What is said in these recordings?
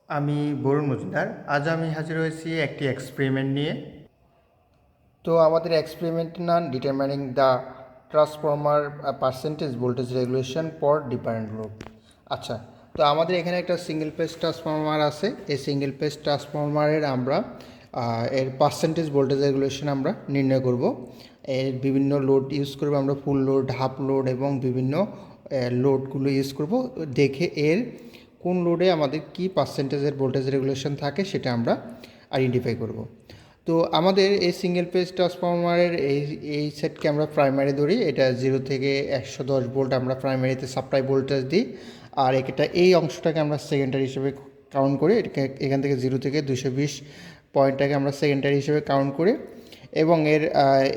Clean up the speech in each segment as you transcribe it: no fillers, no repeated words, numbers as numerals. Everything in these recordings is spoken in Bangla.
আমি বরুণ মজুমদার। আজ আমি হাজির হয়েছি একটি এক্সপেরিমেন্ট নিয়ে। তো আমাদের এক্সপেরিমেন্টের নাম determining the transformer percentage voltage regulation for different load. আচ্ছা, তো আমাদের এখানে একটা সিঙ্গেল পেজ ট্রান্সফর্মার আছে। এই সিঙ্গেল পেজ ট্রান্সফর্মারের আমরা এর পার্সেন্টেজ ভোল্টেজ রেগুলেশন আমরা নির্ণয় করব। এর বিভিন্ন লোড ইউজ করব আমরা, ফুল লোড, হাফ লোড এবং বিভিন্ন লোডগুলো ইউজ করব। দেখে এর কোন লোডে আমাদের কি পার্সেন্টেজের ভোল্টেজ রেগুলেশন থাকে সেটা আমরা আইডেন্টিফাই করব। তো আমাদের এই সিঙ্গেল পেজ ট্রান্সফরমারের এই সেটকে আমরা প্রাইমারি ধরি। এটা 0 থেকে 110 ভোল্ট আমরা প্রাইমারিতে সাপ্লাই ভোল্টেজ দিই। আর এটা এই অংশটাকে আমরা সেকেন্ডারি হিসেবে কাউন্ট করি। এটাকে এখান থেকে 0 থেকে 220 পয়েন্টটাকে আমরা সেকেন্ডারি হিসেবে কাউন্ট করি। এবং এর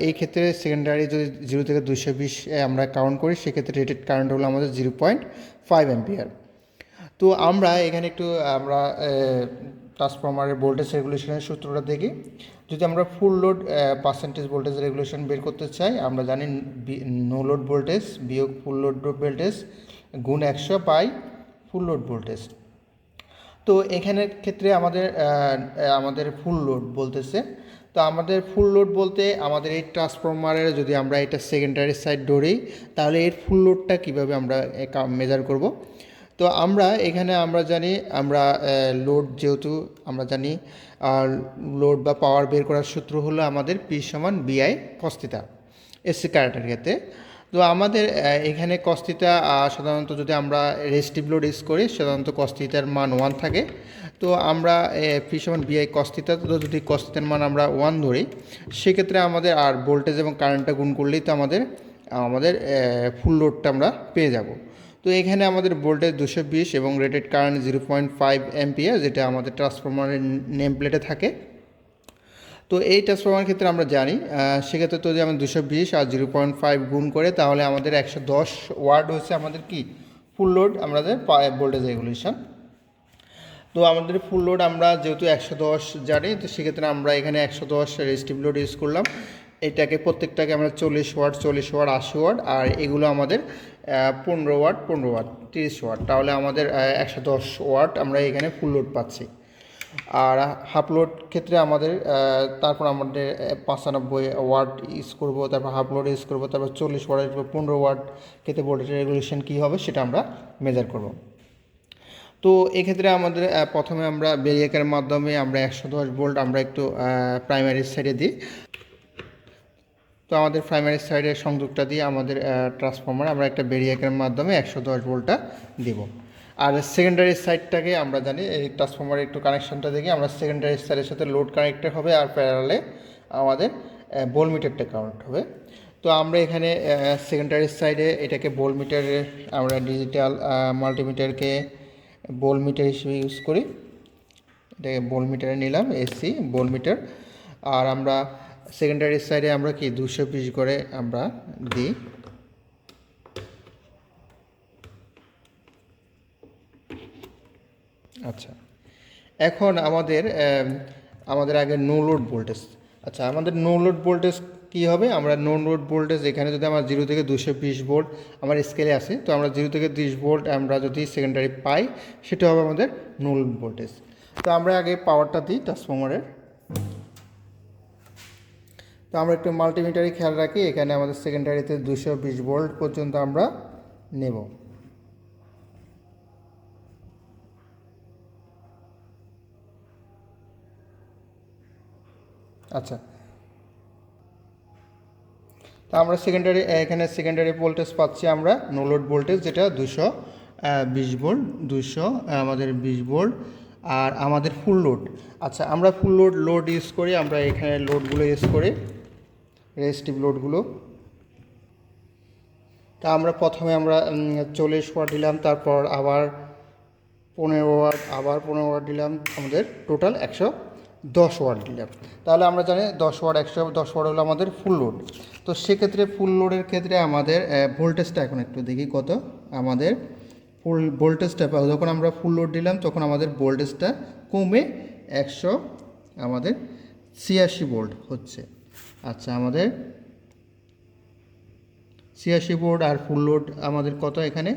এই ক্ষেত্রে সেকেন্ডারি যদি 0 থেকে 220 আমরা কাউন্ট করি, সেক্ষেত্রে রেটেড কারেন্ট হলো আমাদের 0.5 অ্যাম্পিয়ার। তো আমরা এখানে একটু আমরা ট্রান্সফরমারের ভোল্টেজ রেগুলেশনের সূত্রটা দেখি। যদি আমরা full load percentage voltage regulation বের করতে চাই, আমরা জানি নো লোড ভোল্টেজ বিয়োগ ফুল লোড ভোল্টেজ গুণ 100 বাই ফুল লোড ভোল্টেজ। তো এখানের ক্ষেত্রে আমাদের ফুল লোড বলতেছে। তো আমাদের ফুল লোড বলতে আমাদের এই ট্রান্সফরমারের যদি আমরা এটা সেকেন্ডারি সাইড ধরি, তাহলে এর ফুল লোডটা কীভাবে আমরা মেজার করব। তো আমরা এখানে আমরা জানি আমরা লোড যেহেতু আমরা জানি লোড বা পাওয়ার বের করার সূত্র হলো আমাদের পি সমান বিআই কস থিটা এসি কারেন্টের ক্ষেত্রে। তো আমাদের এখানে কস থিটা সাধারণত যদি আমরা রেজিস্টিভ লোড ইউজ করি, সাধারণত কস থিটার মান 1 থাকে। তো আমরা পি সমান বিআই কস থিটা, তো যদি কস থিটার মান আমরা 1 ধরি, সেক্ষেত্রে আমাদের আর ভোল্টেজ এবং কারেন্টটা গুণ করলেই তো আমাদের ফুল লোডটা আমরা পেয়ে যাব। তো এখানে আমাদের ভোল্টেজ 220 এবং রেটেড কারেন্ট 0.5 অ্যাম্পিয়ার, যেটা আমাদের ট্রান্সফরমারের নেম প্লেটে থাকে। তো এই ট্রান্সফরমারের ক্ষেত্রে আমরা জানি সেক্ষেত্রে তো যদি আমরা 220 আর 0.5 গুণ করে, তাহলে আমাদের 110 ওয়াট হচ্ছে আমাদের কি ফুল লোড আমাদের ভোল্টেজ রেগুলেশন। তো আমাদের ফুল লোড আমরা যেহেতু 110 জানি, তো সেক্ষেত্রে আমরা এখানে 110 রেজিস্টিভ লোড ইউজ করলাম। এটাকে প্রত্যেকটাকে আমরা 40 ওয়াট 40 ওয়াট 80 ওয়াট, আর এগুলো আমাদের 15 ওয়াট 15 ওয়াট 30 ওয়াট, তাহলে আমাদের 110 ওয়াট আমরা এখানে ফুল লোড পাচ্ছি। আর হাফ লোড ক্ষেত্রে আমাদের তারপর আমাদের 95 ওয়াট ইউজ করবো, তারপর হাফ লোড ইউজ করবো, তারপর 40 ওয়াট 15 ওয়াট ক্ষেত্রে ভোল্টেজ রেগুলেশন কী হবে সেটা আমরা মেজার করব। তো এক্ষেত্রে আমাদের প্রথমে আমরা ভেরিয়েকের মাধ্যমে আমরা 110 ভোল্ট আমরা একটু প্রাইমারি সাইডে দিই। তো আমাদের প্রাইমারি সাইডের সংযোগটা দিয়ে আমাদের ট্রান্সফরমার আমরা একটা ভেরিয়েকের মাধ্যমে 110 ভোল্টটা দেব। আর সেকেন্ডারি সাইডটাকে আমরা জানি এই ট্রান্সফরমারের একটু কানেকশনটা দেখি, আমরা সেকেন্ডারি সাইডের সাথে লোড কানেক্টেড হবে আর প্যারালে আমাদের ভোল্টমিটারটা কাউন্ট হবে। তো আমরা এখানে সেকেন্ডারি সাইডে এটাকে ভোল্টমিটারে আমরা ডিজিটাল মাল্টিমিটারকে ভোল্টমিটার হিসেবে ইউজ করি। এটাকে ভোল্টমিটারে নিলাম, এসি ভোল্টমিটার। আর আমরা সেকেন্ডারি সাইডে আমরা কি 220 করে আমরা দিই। আচ্ছা, এখন আমাদের আগে নো লোড ভোল্টেজ। আচ্ছা, আমাদের নো লোড ভোল্টেজ কী হবে, আমরা নো লোড ভোল্টেজ এখানে যদি আমার 0 থেকে 220 ভোল্ট আমার স্কেলে আসে, তো আমরা 0 থেকে 30 ভোল্ট আমরা যদি সেকেন্ডারি পাই, সেটা হবে আমাদের নো লোড ভোল্টেজ। তো আমরা আগে পাওয়ারটা দিই ট্রান্সফরমারের। তো আমরা একটু মাল্টিমিটারে খেয়াল রাখি, এখানে আমাদের সেকেন্ডারিতে 220 ভোল্ট পর্যন্ত আমরা নেব। আচ্ছা, তো আমরা এখানে সেকেন্ডারি ভোল্টেজ পাচ্ছি আমরা নো লোড ভোল্টেজ, যেটা 220 ভোল্ট 200 আমাদের 20 ভোল্ট। আর আমাদের ফুল লোড, আচ্ছা আমরা ফুল লোড ইউজ করি, আমরা এখানে লোডগুলো ইউজ করি রেজিস্টিভ লোডগুলো। তা আমরা প্রথমে আমরা 40 ওয়াট দিলাম, তারপর আবার 15 ওয়াট, আবার 15 ওয়াট দিলাম, আমাদের টোটাল 110 ওয়াট দিলাম। তাহলে আমরা জানি 10 ওয়াট 110 ওয়াট হলো আমাদের ফুল লোড। তো সেক্ষেত্রে ফুল লোডের ক্ষেত্রে আমাদের ভোল্টেজটা এখন একটু দেখি কত আমাদের ফুল ভোল্টেজটা। যখন আমরা ফুল লোড দিলাম তখন আমাদের ভোল্টেজটা কমে 100 আমাদের 86 ভোল্ট হচ্ছে। আচ্ছা, আমাদের 86 ভোল্ট আর ফুল লোড আমাদের কত এখানে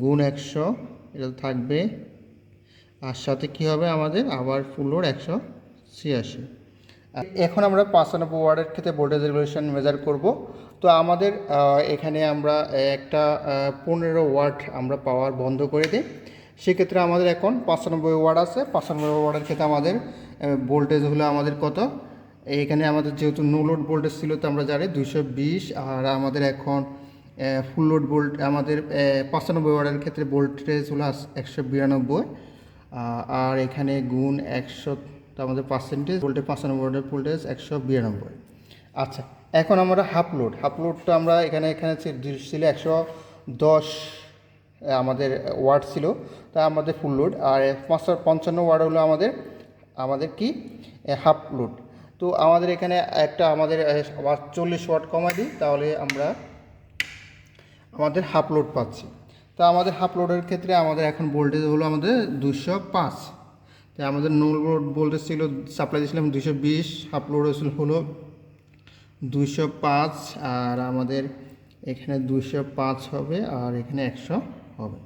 গুণ 100, এটা থাকবে আর সাথে কী হবে আমাদের আবার ফুল লোড 186। এখন আমরা 95 ওয়াটের ক্ষেত্রে ভোল্টেজ রেগুলেশন মেজার করব। তো আমাদের এখানে আমরা একটা 15 ওয়াট আমরা পাওয়ার বন্ধ করে দিই। সেক্ষেত্রে আমাদের এখন 95 ওয়াট আছে। 95 ওয়াটের ক্ষেত্রে আমাদের ভোল্টেজ হলো আমাদের কত, এখানে আমাদের যেহেতু নো লোড ভোল্টেজ ছিল তো আমরা জানি 220, আর আমাদের এখন ফুল লোড ভোল্ট আমাদের 95 ওয়াটের ক্ষেত্রে ভোল্টেজ হলো 192, আর এখানে গুণ 100, তো আমাদের পার্সেন্টেজ ভোল্টেজ 95 ওয়াটের ভোল্টেজ 192। আচ্ছা, এখন আমরা হাফ লোডটা আমরা এখানে ছিল 110 আমাদের ওয়াট ছিল, তা আমাদের ফুল লোড, আর 55 ওয়াট হলো আমাদের কি হাফ লোড। তো আমাদের এখানে একটা আমাদের আবার 40 ওয়াট কমাই দিই, তাহলে আমরা আমাদের হাফ লোড পাচ্ছি। তো আমাদের হাফ লোডের ক্ষেত্রে আমাদের এখন ভোল্টেজ হলো আমাদের 205। তো আমাদের নো লোড ভোল্টেজ ছিল, সাপ্লাই দিয়েছিলাম 220, হাফ লোড হলো 205, আর আমাদের এখানে 205 হবে, আর এখানে 100 হবে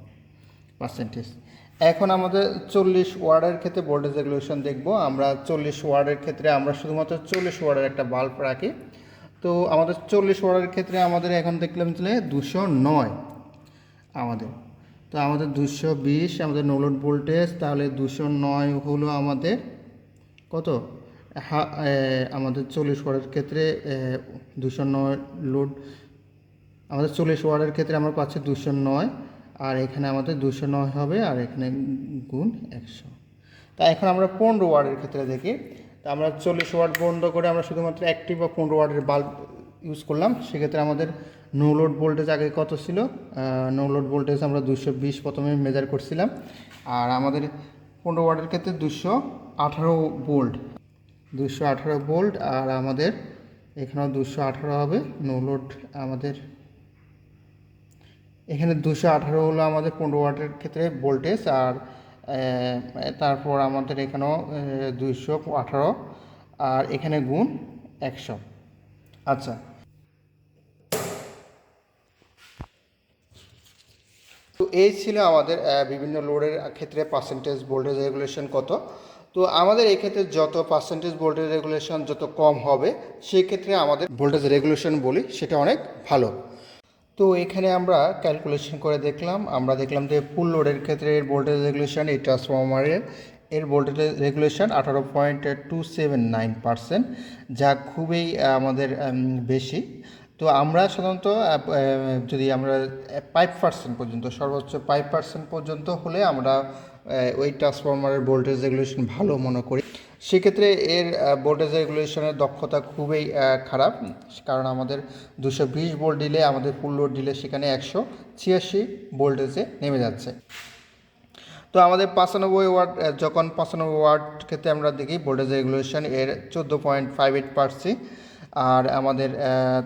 পার্সেন্টেজ। এখন আমাদের 40 ওয়াটের ক্ষেত্রে ভোল্টেজ রেগুলেশন দেখব। আমরা 40 ওয়াটের ক্ষেত্রে আমরা শুধুমাত্র 40 ওয়াটের একটা বাল্ব রাখি। তো আমাদের 40 ওয়াটের ক্ষেত্রে আমাদের এখন দেখলাম যে 209 আমাদের। তো আমাদের 220 আমাদের নো লোড ভোল্টেজ, তাহলে 209 হলো আমাদের কত, আমাদের 40 ওয়াটের ক্ষেত্রে 209 লোড, আমাদের 40 ওয়াটের ক্ষেত্রে আমরা পাচ্ছি 209, আর এখানে আমাদের 209 হবে, আর এখানে গুণ 100। তা এখন আমরা 15 ওয়াটের ক্ষেত্রে দেখি। তা আমরা 40 ওয়াট বন্ধ করে আমরা শুধুমাত্র একটি বা 15 ওয়াটের বাল্ব ইউজ করলাম। সেক্ষেত্রে আমাদের নো লোড ভোল্টেজ আগে কত ছিল, নো লোড ভোল্টেজ আমরা 220 প্রথমে মেজার করছিলাম, আর আমাদের 15 ওয়াটের ক্ষেত্রে 218 ভোল্ট, 218 ভোল্ট, আর আমাদের এখানেও 218 হবে নো লোড। আমাদের এখানে 218 হলো আমাদের 15 ওয়াটের ক্ষেত্রে ভোল্টেজ, আর তারপর আমাদের এখানেও 218, আর এখানে গুণ 100। আচ্ছা, তো এই ছিল আমাদের বিভিন্ন লোডের ক্ষেত্রে পার্সেন্টেজ ভোল্টেজ রেগুলেশন কত। তো আমাদের এই ক্ষেত্রে যত পার্সেন্টেজ ভোল্টেজ রেগুলেশন যত কম হবে, সেই ক্ষেত্রে আমাদের ভোল্টেজ রেগুলেশন বলি সেটা অনেক ভালো। তো এখানে আমরা ক্যালকুলেশন করে দেখলাম, আমরা দেখলাম যে ফুল লোডের ক্ষেত্রে এর ভোল্টেজ রেগুলেশন, এই ট্রান্সফরমারের এর ভোল্টেজ রেগুলেশন 18.279%, যা খুবই আমাদের বেশি। তো আমরা সাধারণত যদি আমরা 5% পর্যন্ত, সর্বোচ্চ 5% পর্যন্ত হলে আমরা ওই ট্রান্সফরমারের ভোল্টেজ রেগুলেশন ভালো মনে করি। সেক্ষেত্রে এর ভোল্টেজ রেগুলেশনের দক্ষতা খুবই খারাপ, কারণ আমাদের 220 ভোল্ট দিলে, আমাদের ফুল লোড দিলে সেখানে 186 ভোল্টেজে নেমে যাচ্ছে। তো আমাদের 95 ওয়াট, যখন 95 ওয়াট ক্ষেত্রে আমরা দেখি ভোল্টেজ রেগুলেশন এর 14.58 পাচ্ছি, আর আমাদের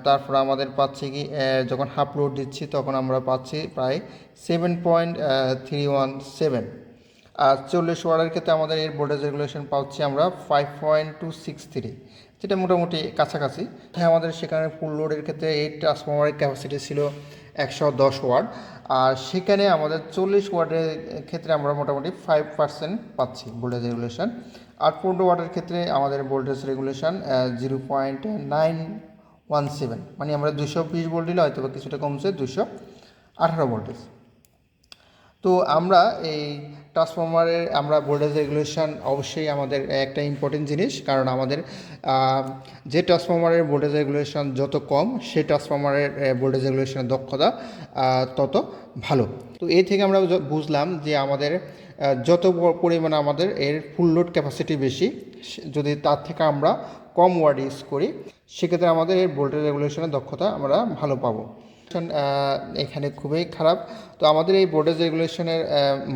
তারপর আমাদের পাচ্ছি কি, যখন হাফ লোড দিচ্ছি তখন আমরা পাচ্ছি প্রায় 7.317, আর 40 ওয়াটের ক্ষেত্রে আমাদের এর ভোল্টেজ রেগুলেশন পাচ্ছি আমরা 5.263, যেটা মোটামুটি কাছাকাছি। হ্যাঁ, আমাদের সেখানে ফুল লোডের ক্ষেত্রে এই ট্রান্সফরমারের ক্যাপাসিটি ছিল 110 ওয়াট, আর সেখানে আমাদের 40 ওয়াটের ক্ষেত্রে আমরা মোটামুটি 5% পাচ্ছি ভোল্টেজ রেগুলেশন, আর 15 ওয়াটের ক্ষেত্রে আমাদের ভোল্টেজ রেগুলেশন 0.917, মানে আমরা 220 ভোল্ট দিলে হয়তো বা কিছুটা কমছে 218 ভোল্টেজ। তো আমরা এই ট্রান্সফরমারের আমরা ভোল্টেজ রেগুলেশন অবশ্যই আমাদের একটা ইম্পর্টেন্ট জিনিস, কারণ আমাদের যে ট্রান্সফরমারের ভোল্টেজ রেগুলেশন যত কম, সেই ট্রান্সফরমারের ভোল্টেজ রেগুলেশনের দক্ষতা তত ভালো। তো এই থেকে আমরা বুঝলাম যে আমাদের যত পরিমাণে আমাদের এর ফুল লোড ক্যাপাসিটি বেশি, যদি তার থেকে আমরা কম ওয়াট ইউজ করি, সেক্ষেত্রে আমাদের এর ভোল্টেজ রেগুলেশনের দক্ষতা আমরা ভালো পাবো। এখানে খুবই খারাপ। তো আমাদের এই ভোল্টেজ রেগুলেশনের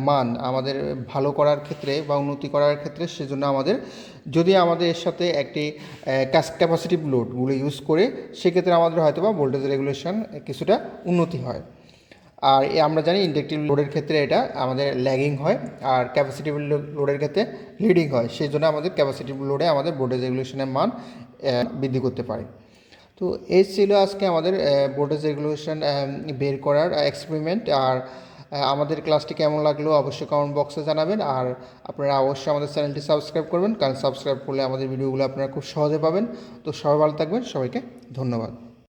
মান আমাদের ভালো করার ক্ষেত্রে বা উন্নতি করার ক্ষেত্রে, সেজন্য আমাদের যদি আমাদের এর সাথে একটি ক্যাপাসিটিভ লোডগুলো ইউজ করে, সেক্ষেত্রে আমাদের হয়তো বা ভোল্টেজ রেগুলেশন কিছুটা উন্নতি হয়। আর আমরা জানি ইন্ডাকটিভ লোডের ক্ষেত্রে এটা আমাদের ল্যাগিং হয়, আর ক্যাপাসিটিভ লোডের ক্ষেত্রে লিডিং হয়। সেই জন্য আমাদের ক্যাপাসিটিভ লোডে আমাদের ভোল্টেজ রেগুলেশনের মান বৃদ্ধি করতে পারে। তো এই ছিল আজকে আমাদের ভোল্টেজ রেগুলেশন বের করার এক্সপেরিমেন্ট। আর আমাদের ক্লাসটি কেমন লাগলো অবশ্যই কমেন্ট বক্সে জানাবেন। আর আপনারা অবশ্যই আমাদের চ্যানেলটি সাবস্ক্রাইব করবেন, কারণ সাবস্ক্রাইব করলে আমাদের ভিডিওগুলো আপনারা খুব সহজে পাবেন। তো সবাই ভালো থাকবেন, সবাইকে ধন্যবাদ।